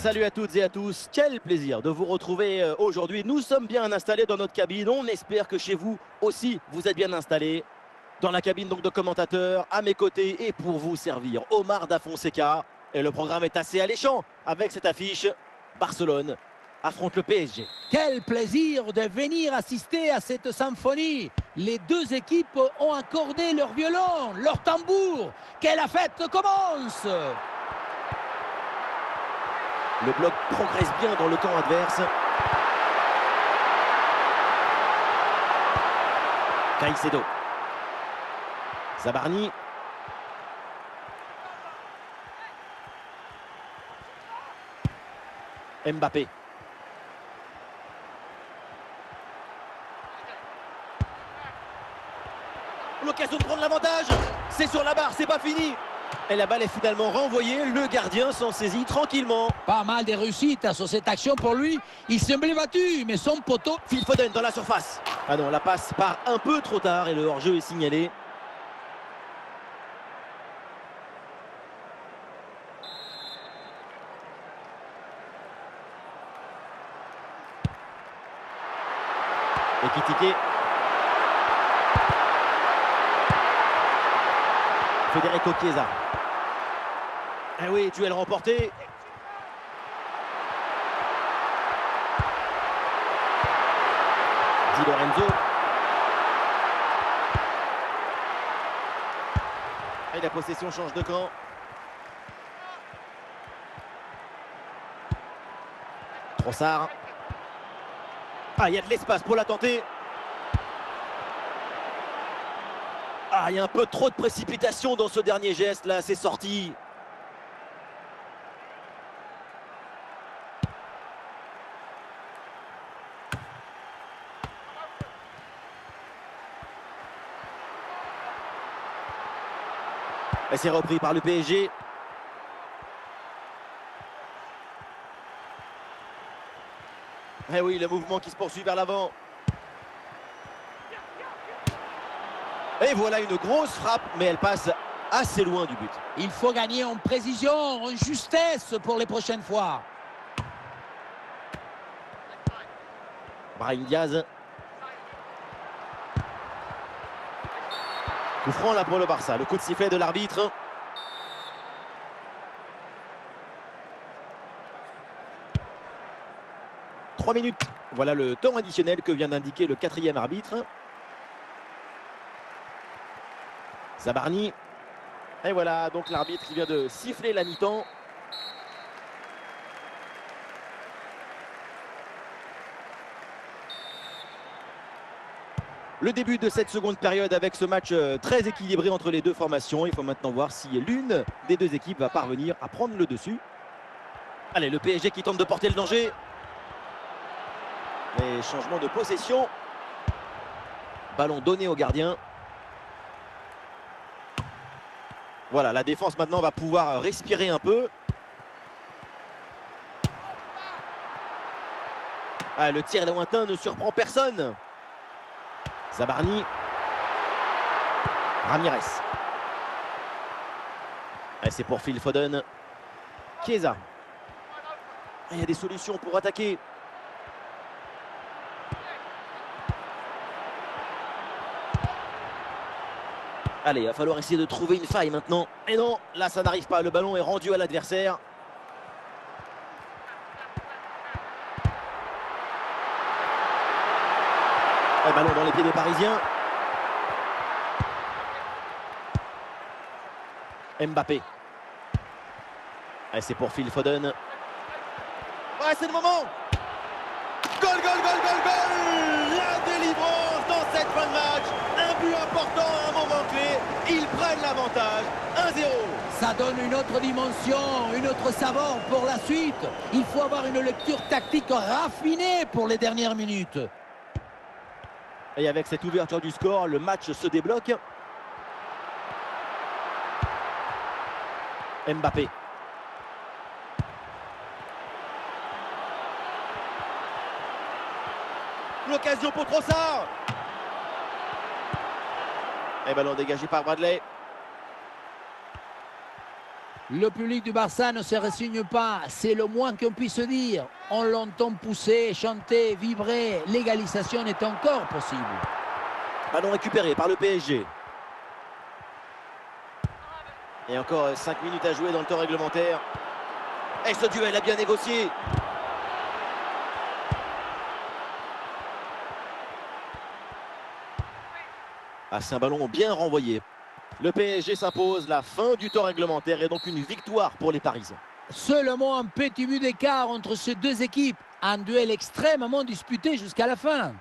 Salut à toutes et à tous, quel plaisir de vous retrouver aujourd'hui. Nous sommes bien installés dans notre cabine, on espère que chez vous aussi vous êtes bien installés. Dans la cabine donc de commentateurs, à mes côtés et pour vous servir, Omar Da Fonseca. Et le programme est assez alléchant avec cette affiche. Barcelone affronte le PSG. Quel plaisir de venir assister à cette symphonie. Les deux équipes ont accordé leur violon, leur tambour. Que la fête commence! Le bloc progresse bien dans le camp adverse. Caicedo. Zabarni. Mbappé. L'occasion de prendre l'avantage. C'est sur la barre, c'est pas fini. Et la balle est finalement renvoyée. Le gardien s'en saisit tranquillement. Pas mal de réussite sur cette action pour lui. Il semblait battu, mais son poteau... Phil Foden dans la surface. Ah non, la passe part un peu trop tard et le hors-jeu est signalé. Ekitike. Federico Chiesa. Eh oui, duel remporté. Di Lorenzo. Et la possession change de camp. Trossard. Ah, il y a de l'espace pour la tenter. Ah, il y a un peu trop de précipitation dans ce dernier geste là, c'est sorti. Et c'est repris par le PSG. Eh oui, le mouvement qui se poursuit vers l'avant. Et voilà une grosse frappe, mais elle passe assez loin du but. Il faut gagner en précision, en justesse pour les prochaines fois. Brahim Diaz. Coup franc là pour le Barça. Le coup de sifflet de l'arbitre. « 3 minutes. Voilà le temps additionnel que vient d'indiquer le quatrième arbitre. Zabarni. Et voilà donc l'arbitre qui vient de siffler la mi-temps. Le début de cette seconde période avec ce match très équilibré entre les deux formations. Il faut maintenant voir si l'une des deux équipes va parvenir à prendre le dessus. Allez, le PSG qui tente de porter le danger. Et changement de possession. Ballon donné au gardien. Voilà, la défense maintenant va pouvoir respirer un peu. Ah, le tir lointain ne surprend personne. Zabarni. Ramirez. C'est pour Phil Foden. Chiesa. Il y a des solutions pour attaquer. Allez, il va falloir essayer de trouver une faille maintenant. Et non, là ça n'arrive pas. Le ballon est rendu à l'adversaire. Et ballon dans les pieds des Parisiens. Mbappé. Et c'est pour Phil Foden. Ouais, c'est le moment. Goal, goal, goal, goal, goal. La délivrance dans cette fin de match. Un but important à un moment clé. Ils prennent l'avantage. 1-0. Ça donne une autre dimension, une autre saveur pour la suite. Il faut avoir une lecture tactique raffinée pour les dernières minutes. Et avec cette ouverture du score, le match se débloque. Mbappé. L'occasion pour Trossard. Et ballon dégagé par Bradley. Le public du Barça ne se résigne pas, c'est le moins qu'on puisse dire. On l'entend pousser, chanter, vibrer. L'égalisation est encore possible. Ballon récupéré par le PSG. Et encore 5 minutes à jouer dans le temps réglementaire. Et ce duel a bien négocié. Ah, c'est un ballon bien renvoyé. Le PSG s'impose, la fin du temps réglementaire et donc une victoire pour les Parisiens. Seulement un petit but d'écart entre ces deux équipes. Un duel extrêmement disputé jusqu'à la fin.